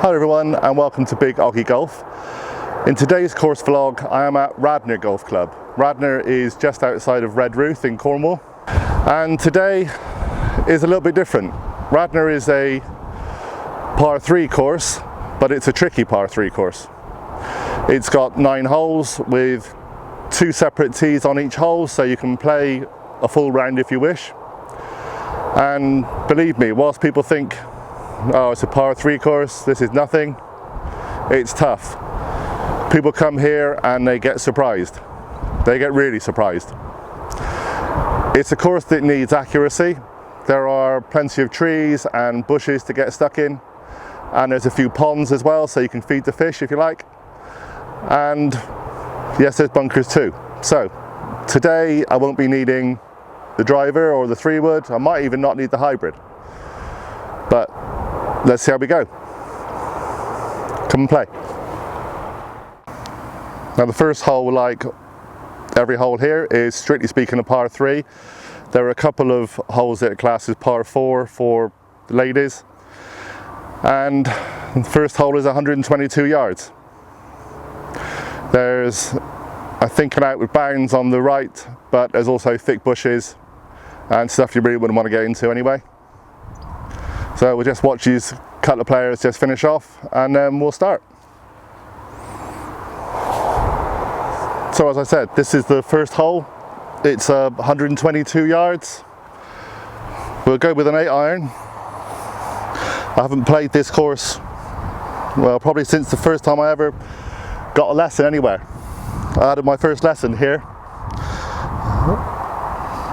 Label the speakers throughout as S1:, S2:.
S1: Hello everyone and welcome to Big OGGIE Golf. In today's course vlog I am at Radnor Golf Club. Radnor is just outside of Redruth in Cornwall, and today is a little bit different. Radnor is a par 3 course, but it's a tricky par 3 course. It's got 9 holes with 2 separate tees on each hole, so you can play a full round if you wish. And believe me, whilst people think, oh, it's a par 3 course, this is nothing, it's tough. People come here and they get surprised. They get really surprised. It's a course that needs accuracy. There are plenty of trees and bushes to get stuck in, and there's a few ponds as well, so you can feed the fish if you like. And yes, there's bunkers too. So today I won't be needing the driver or the 3-wood. I might even not need the hybrid, but let's see how we go. Come and play. Now the first hole, like every hole here, is strictly speaking a par 3. There are a couple of holes that are classed as par 4 for the ladies, and the first hole is 122 yards. There's, I think, an outward bounds on the right, but there's also thick bushes and stuff you really wouldn't want to get into anyway. So we'll just watch these couple of players just finish off and then we'll start. So as I said, this is the first hole. It's 122 yards. We'll go with an 8-iron. I haven't played this course, well, probably since the first time I ever got a lesson anywhere. I had my first lesson here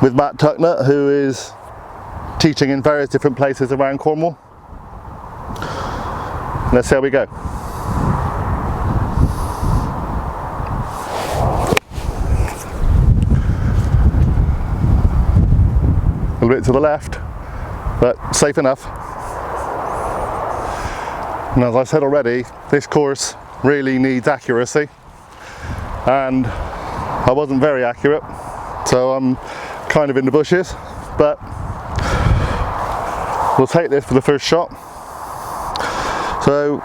S1: with Matt Tucknut, who is teaching in various different places around Cornwall. Let's see how we go. A little bit to the left, but safe enough. And as I said already, this course really needs accuracy, and I wasn't very accurate, so I'm kind of in the bushes, but we'll take this for the first shot. So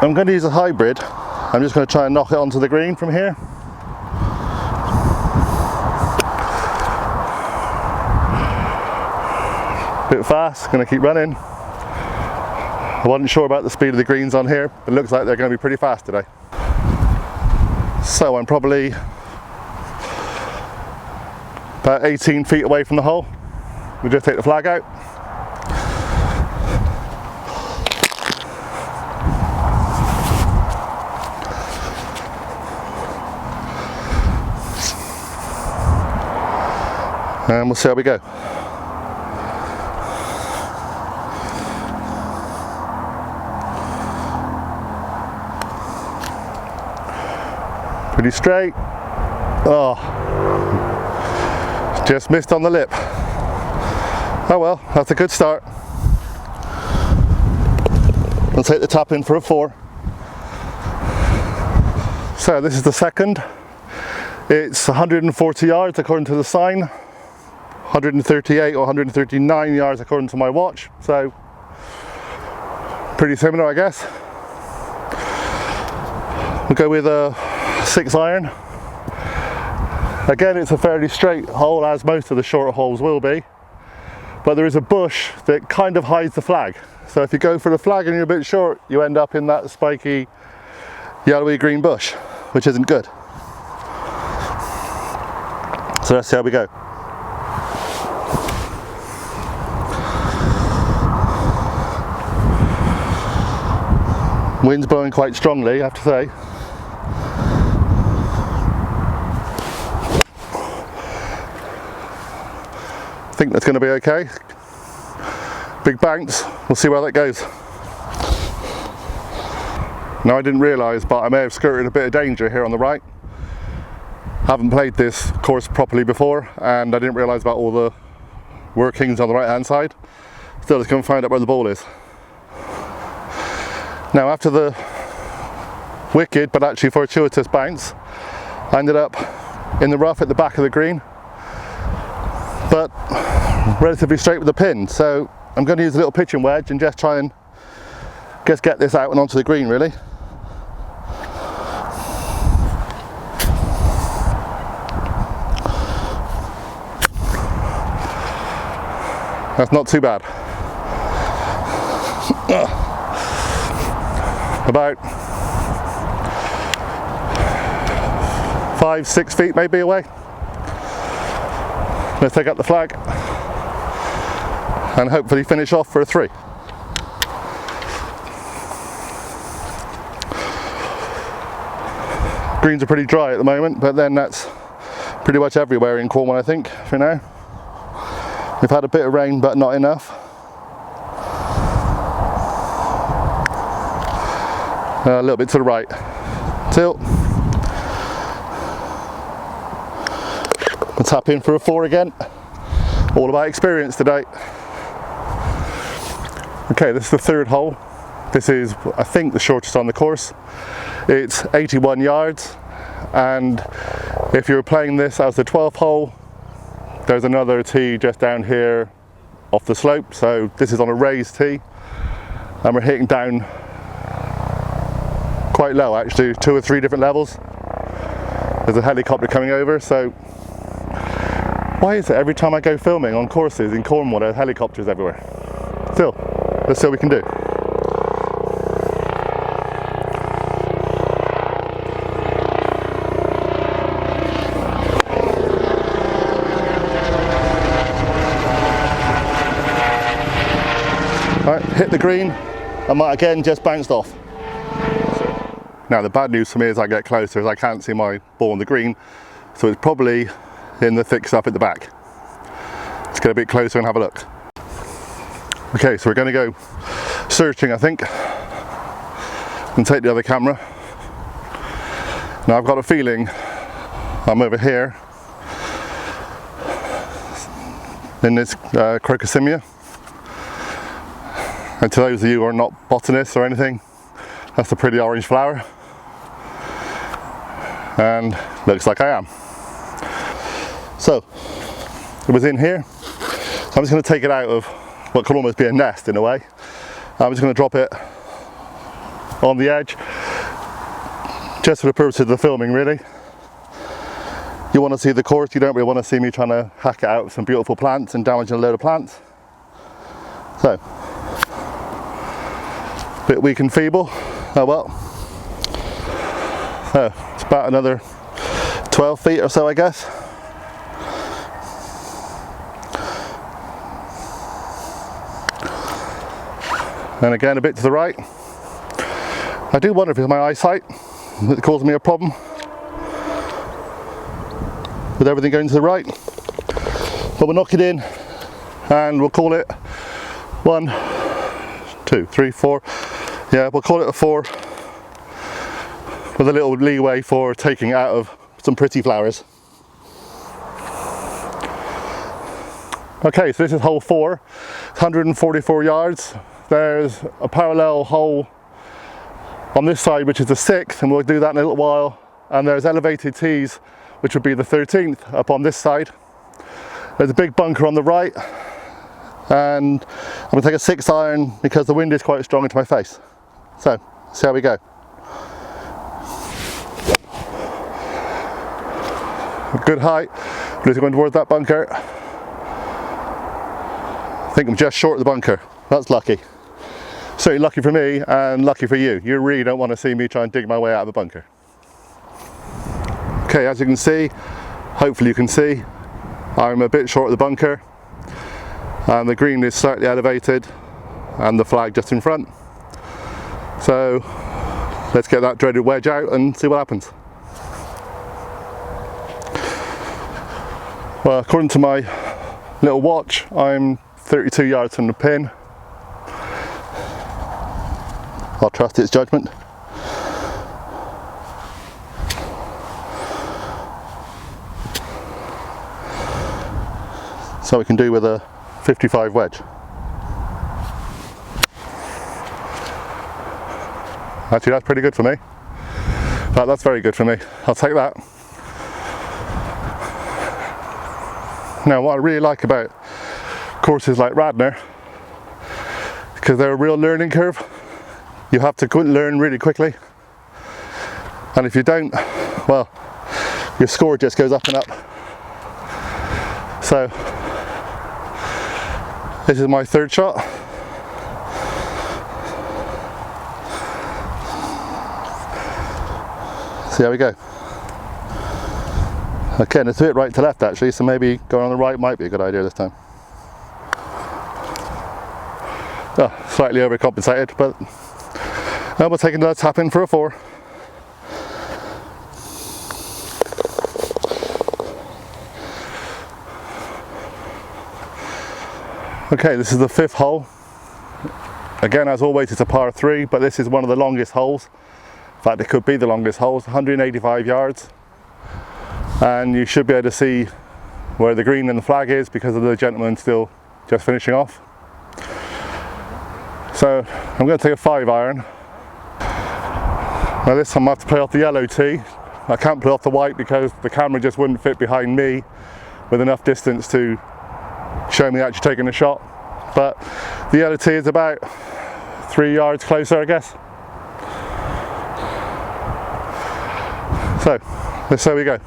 S1: I'm going to use a hybrid. I'm just going to try and knock it onto the green from here. Bit fast, going to keep running. I wasn't sure about the speed of the greens on here, but it looks like they're going to be pretty fast today. So I'm probably about 18 feet away from the hole. We'll just take the flag out. And we'll see how we go. Pretty straight. Oh, just missed on the lip. Oh well, that's a good start. I'll take the tap in for a 4. So this is the second. It's 140 yards according to the sign, 138 or 139 yards according to my watch, so pretty similar, I guess. We'll go with a 6-iron. Again, it's a fairly straight hole, as most of the shorter holes will be, but there is a bush that kind of hides the flag. So if you go for the flag and you're a bit short, you end up in that spiky yellowy green bush, which isn't good. So let's see how we go. Wind's blowing quite strongly, I have to say. I think that's going to be okay. Big bounce, we'll see where that goes. Now I didn't realise, but I may have skirted a bit of danger here on the right. Haven't played this course properly before, and I didn't realise about all the workings on the right hand side. Still, let's go and find out where the ball is. Now after the wicked but actually fortuitous bounce, I ended up in the rough at the back of the green, but relatively straight with the pin, so I'm going to use a little pitching wedge and just try and just get this out and onto the green really. That's not too bad. About 5-6 feet maybe away. Let's take up the flag and hopefully finish off for a 3. Greens are pretty dry at the moment, but then that's pretty much everywhere in Cornwall I think for now. We've had a bit of rain but not enough. A little bit to the right. Tilt. I'll tap in for a 4 again. All about experience today. Okay, this is the 3rd hole. This is, I think, the shortest on the course. It's 81 yards, and if you're playing this as the 12th hole, there's another tee just down here off the slope. So this is on a raised tee, and we're hitting down quite low actually, 2 or 3 different levels. There's a helicopter coming over, so why is it every time I go filming on courses in Cornwall there's helicopters everywhere? Still, let's see what we can do. Alright, hit the green, and might again just bounced off. Now the bad news for me as I get closer is I can't see my ball on the green, so it's probably in the thick stuff at the back. Let's get a bit closer and have a look. Okay, so we're going to go searching I think, and take the other camera. Now I've got a feeling I'm over here in this crocosmia. And to those of you who are not botanists or anything, that's a pretty orange flower. And looks like I am. So, it was in here. So I'm just going to take it out of what could almost be a nest in a way. I'm just going to drop it on the edge, just for the purpose of the filming really. You want to see the course, you don't really want to see me trying to hack it out with some beautiful plants and damaging a load of plants. So, a bit weak and feeble, oh well. So, it's about another 12 feet or so I guess. And again a bit to the right. I do wonder if it's my eyesight that caused me a problem with everything going to the right. But we'll knock it in and we'll call it 1, 2, 3, 4. Yeah, we'll call it a 4 with a little leeway for taking it out of some pretty flowers. Okay, so this is hole 4, 144 yards. There's a parallel hole on this side which is the 6th, and we'll do that in a little while. And there's elevated tees which would be the 13th up on this side. There's a big bunker on the right, and I'm going to take a 6 iron because the wind is quite strong into my face. So, see how we go. Good height, just going towards that bunker. I think I'm just short of the bunker. That's lucky. Certainly lucky for me and lucky for you. You really don't want to see me try and dig my way out of a bunker. Okay, as you can see, hopefully you can see, I'm a bit short of the bunker, and the green is slightly elevated and the flag just in front. So let's get that dreaded wedge out and see what happens. Well, according to my little watch, I'm 32 yards from the pin. I'll trust its judgment. So we can do with a 55 wedge. Actually, that's pretty good for me. That's very good for me. I'll take that. Now, what I really like about courses like Radnor, because they're a real learning curve. you have to learn really quickly, and if you don't, well, your score just goes up and up. So this is my third shot. See how we go. Okay, and it's a bit right to left actually, so maybe going on the right might be a good idea this time. Oh, slightly overcompensated, but now we'll take another tap in for a 4. Okay, this is the 5th hole. Again, as always, it's a par 3, but this is one of the longest holes. In fact, it could be the longest hole. 185 yards. And you should be able to see where the green and the flag is because of the gentleman still just finishing off. So I'm going to take a 5-iron. Now this time I have to play off the yellow tee. I can't play off the white because the camera just wouldn't fit behind me with enough distance to show me actually taking a shot. But the yellow tee is about 3 yards closer, I guess. So let's see how we go.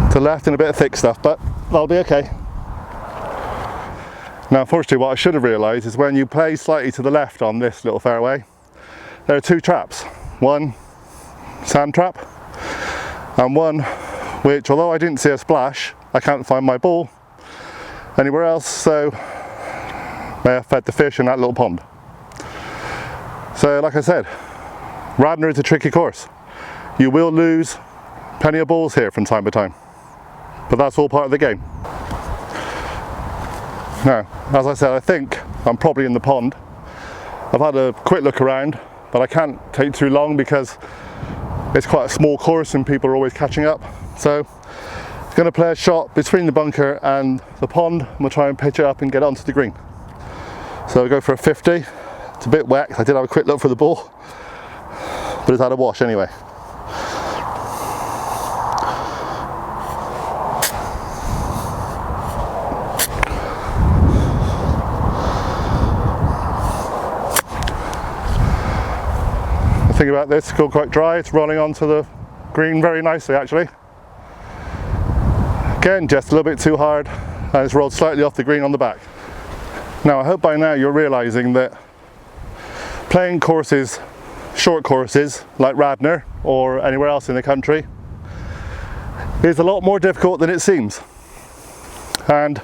S1: To the left and a bit of thick stuff, but that'll be okay. Now unfortunately what I should have realised is when you play slightly to the left on this little fairway, there are 2 traps. One sand trap and one which, although I didn't see a splash, I can't find my ball anywhere else, so may have fed the fish in that little pond. So like I said, Radnor is a tricky course. You will lose plenty of balls here from time to time, but that's all part of the game. Now, as I said, I think I'm probably in the pond. I've had a quick look around, but I can't take too long because it's quite a small course and people are always catching up. So I'm going to play a shot between the bunker and the pond, and we'll try and pitch it up and get onto the green. So I'll go for a 50. It's a bit wet. I did have a quick look for the ball, but it's had a wash anyway. Thing about this, it's still quite dry, it's rolling onto the green very nicely actually. Again, just a little bit too hard, and it's rolled slightly off the green on the back. Now I hope by now you're realising that playing courses, short courses like Radnor or anywhere else in the country, is a lot more difficult than it seems, and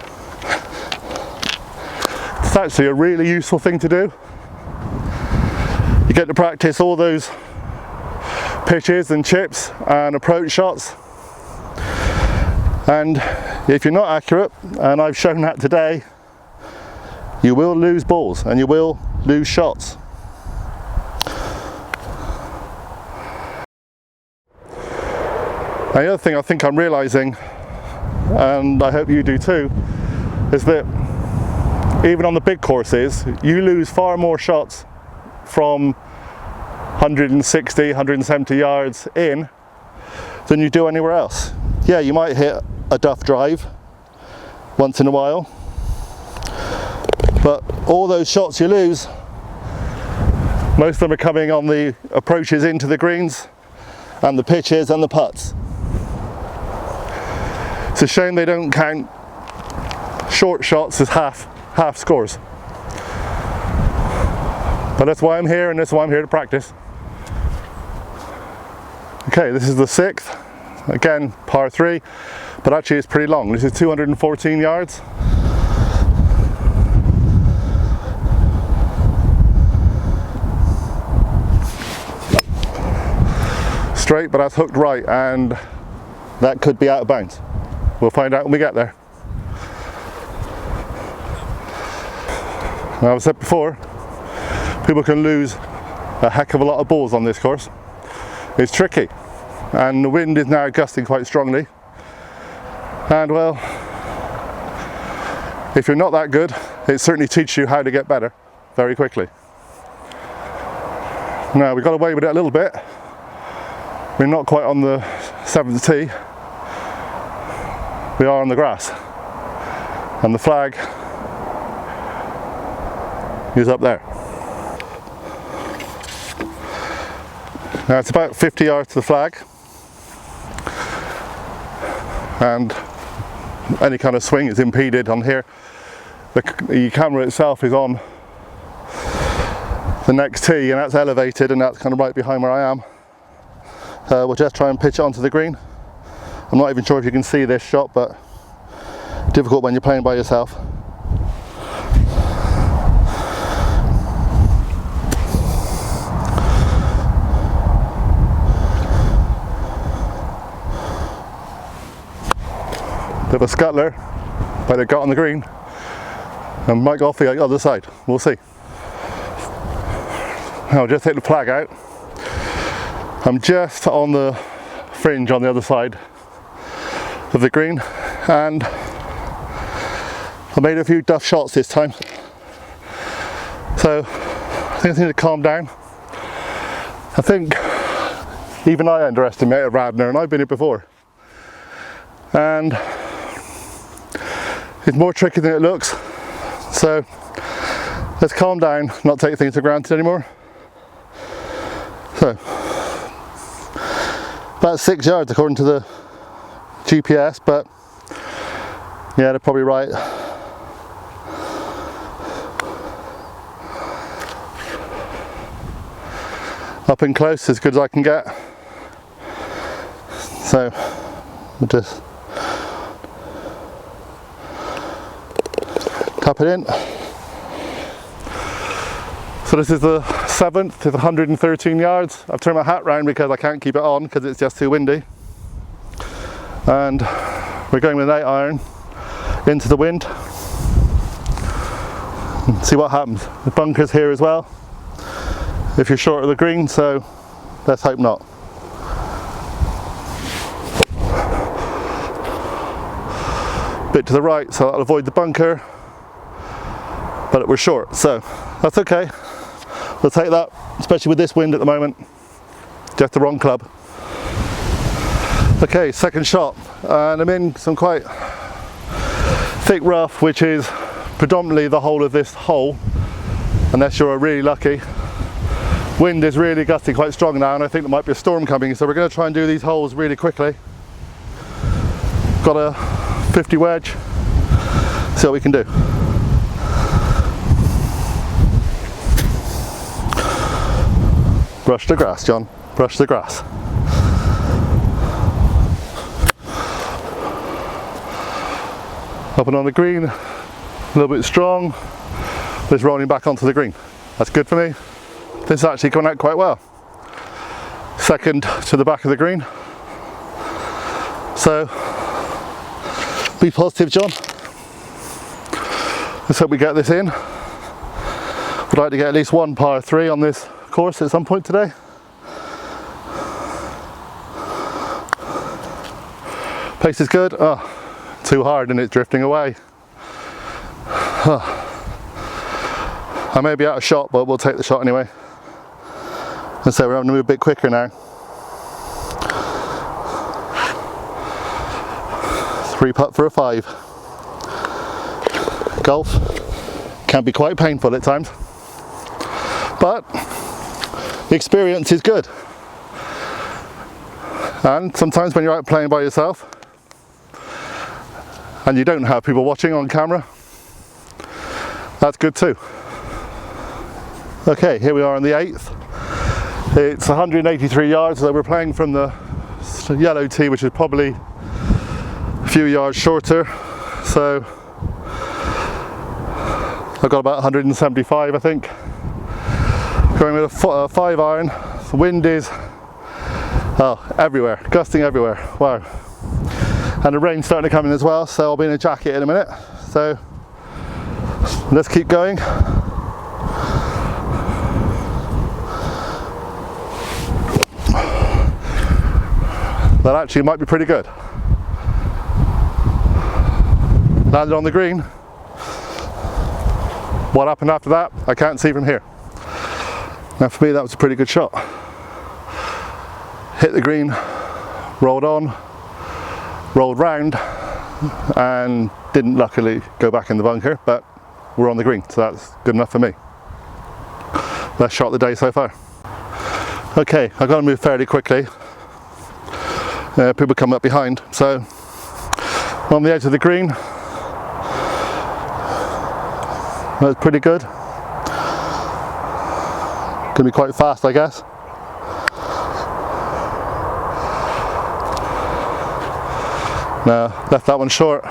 S1: it's actually a really useful thing to do. You get to practice all those pitches and chips and approach shots, and if you're not accurate, and I've shown that today, you will lose balls and you will lose shots. And the other thing I think I'm realising, and I hope you do too, is that even on the big courses you lose far more shots from 160, 170 yards in than you do anywhere else. Yeah, you might hit a duff drive once in a while, but all those shots you lose, most of them are coming on the approaches into the greens and the pitches and the putts. It's a shame they don't count short shots as half scores. But that's why I'm here, and that's why I'm here to practice. Okay, this is the 6th, again par 3, but actually it's pretty long. This is 214 yards. Straight, but that's hooked right, and that could be out of bounds. We'll find out when we get there. Now, as I said before, people can lose a heck of a lot of balls on this course. It's tricky, and the wind is now gusting quite strongly, and well, if you're not that good, it certainly teaches you how to get better. very quickly. Now we've got away with it a little bit. We're not quite on the 7th tee. We are on the grass. And the flag is up there. Now it's about 50 yards to the flag. And any kind of swing is impeded on here. The camera itself is on the next tee, and that's elevated, and that's kind of right behind where I am. We'll just try and pitch it onto the green. I'm not even sure if you can see this shot, but difficult when you're playing by yourself. Bit of a scuttler, but it got on the green and might go off the other side. We'll see. I'll just take the flag out. I'm just on the fringe on the other side of the green, and I made a few duff shots this time. So I think I need to calm down. I think even I underestimated Radnor, and I've been here before. And it's more tricky than it looks. So let's calm down, not take things for granted anymore. So about 6 yards according to the GPS, but yeah, they're probably right. Up and close, as good as I can get. So we'll just tap it in. So this is the 7th, it's 113 yards. I've turned my hat round because I can't keep it on because it's just too windy. And we're going with an 8-iron into the wind. See what happens. The bunker's here as well, if you're short of the green, so let's hope not. Bit to the right, so that'll avoid the bunker, but we're short, so that's okay. We'll take that, especially with this wind at the moment. Just the wrong club. Okay, second shot, and I'm in some quite thick rough, which is predominantly the whole of this hole, unless you're really lucky. Wind is really gusting quite strong now, and I think there might be a storm coming, so we're going to try and do these holes really quickly. Got a 50 wedge, see what we can do. Brush the grass, John, brush the grass. Up and on the green, a little bit strong, but it's rolling back onto the green. That's good for me. This is actually coming out quite well. Second to the back of the green. So, be positive, John. Let's hope we get this in. We'd like to get at least one par 3 on this course at some point today. Pace is good. Oh, too hard and it's drifting away. I may be out of shot, but we'll take the shot anyway. And so we're having to move a bit quicker now. 3 putt for a 5. Golf can be quite painful at times, but the experience is good. And sometimes when you're out playing by yourself and you don't have people watching on camera, that's good too. Okay, here we are on the 8th. It's 183 yards, so we're playing from the yellow tee, which is probably a few yards shorter. So I've got about 175, I think. Going with a 5-iron. The wind is everywhere, gusting everywhere. Wow. And the rain's starting to come in as well, so I'll be in a jacket in a minute. So let's keep going. That actually might be pretty good. Landed on the green. What happened after that, I can't see from here. Now for me that was a pretty good shot. Hit the green, rolled on, rolled round, and didn't luckily go back in the bunker, but we're on the green, so that's good enough for me. Best shot of the day so far. Okay, I've got to move fairly quickly. People come up behind, so on the edge of the green. That's pretty good. Gonna be quite fast, I guess. No, left that one short.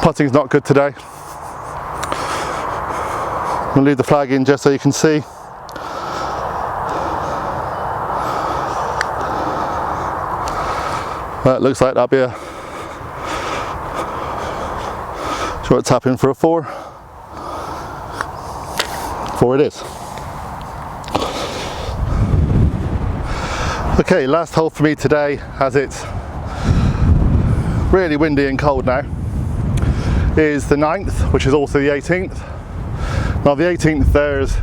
S1: Putting's not good today. I'm gonna leave the flag in just so you can see. That looks like that'll be a short tap in for a 4. 4 it is. Okay, last hole for me today, as it's really windy and cold now, is the 9th, which is also the 18th. Now the 18th, there's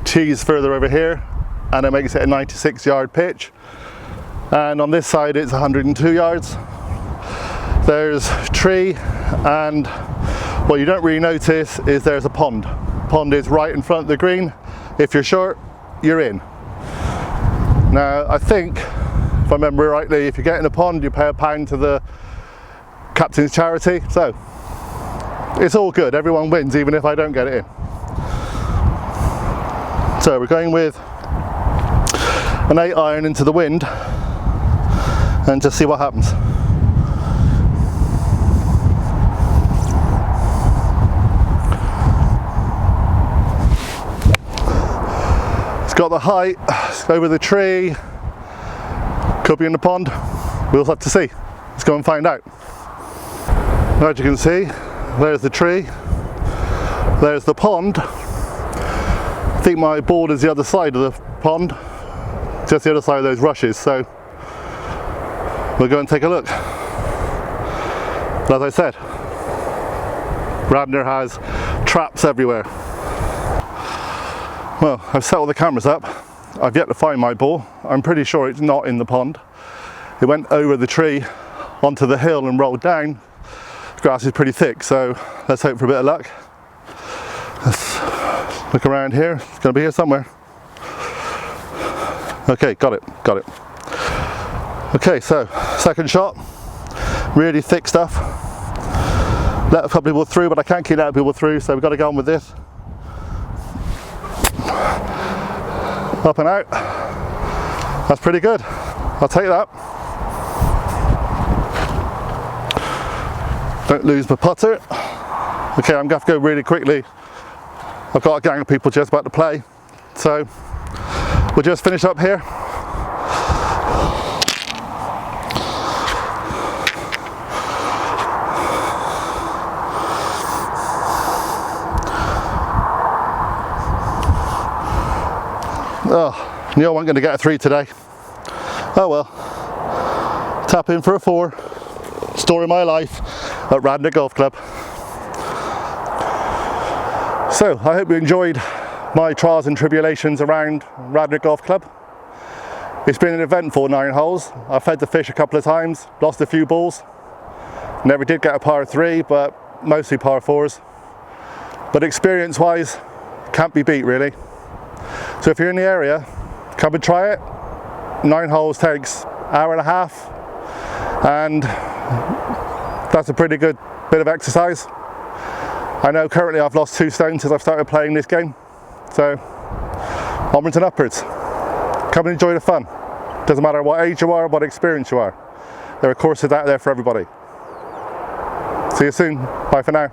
S1: tees further over here, and it makes it a 96-yard pitch. And on this side it's 102 yards. There's tree, and what you don't really notice is there's a pond. Pond is right in front of the green. If you're short, you're in. Now I think, if I remember rightly, if you get in a pond you pay £1 to the captain's charity, so it's all good, everyone wins even if I don't get it in. So we're going with an 8-iron into the wind and just see what happens. It's got the height, it's over the tree, could be in the pond, we'll have to see. Let's go and find out. As you can see, there's the tree, there's the pond. I think my board is the other side of the pond, just the other side of those rushes, so we'll go and take a look. But as I said, Radnor has traps everywhere. Well, I've set all the cameras up. I've yet to find my ball. I'm pretty sure it's not in the pond. It went over the tree onto the hill and rolled down. The grass is pretty thick, so let's hope for a bit of luck. Let's look around here. It's going to be here somewhere. Okay, got it. Okay, so second shot, really thick stuff. Let a couple people through, but I can't keep letting people through, so we've got to go on with this. Up and out. That's pretty good. I'll take that. Don't lose my putter. Okay, I'm going to have to go really quickly. I've got a gang of people just about to play, so we'll just finish up here. Oh, knew I wasn't going to get a 3 today. Oh well. Tap in for a 4. Story of my life at Radnor Golf Club. So, I hope you enjoyed my trials and tribulations around Radnor Golf Club. It's been an eventful 9 holes. I fed the fish a couple of times, lost a few balls. Never did get a par 3, but mostly par 4s. But experience-wise, can't be beat really. So if you're in the area, come and try it. 9 holes takes an hour and a half, and that's a pretty good bit of exercise. I know currently I've lost 2 stone since I've started playing this game, so onwards and upwards. Come and enjoy the fun. Doesn't matter what age you are, what experience you are. There are courses out there for everybody. See you soon. Bye for now.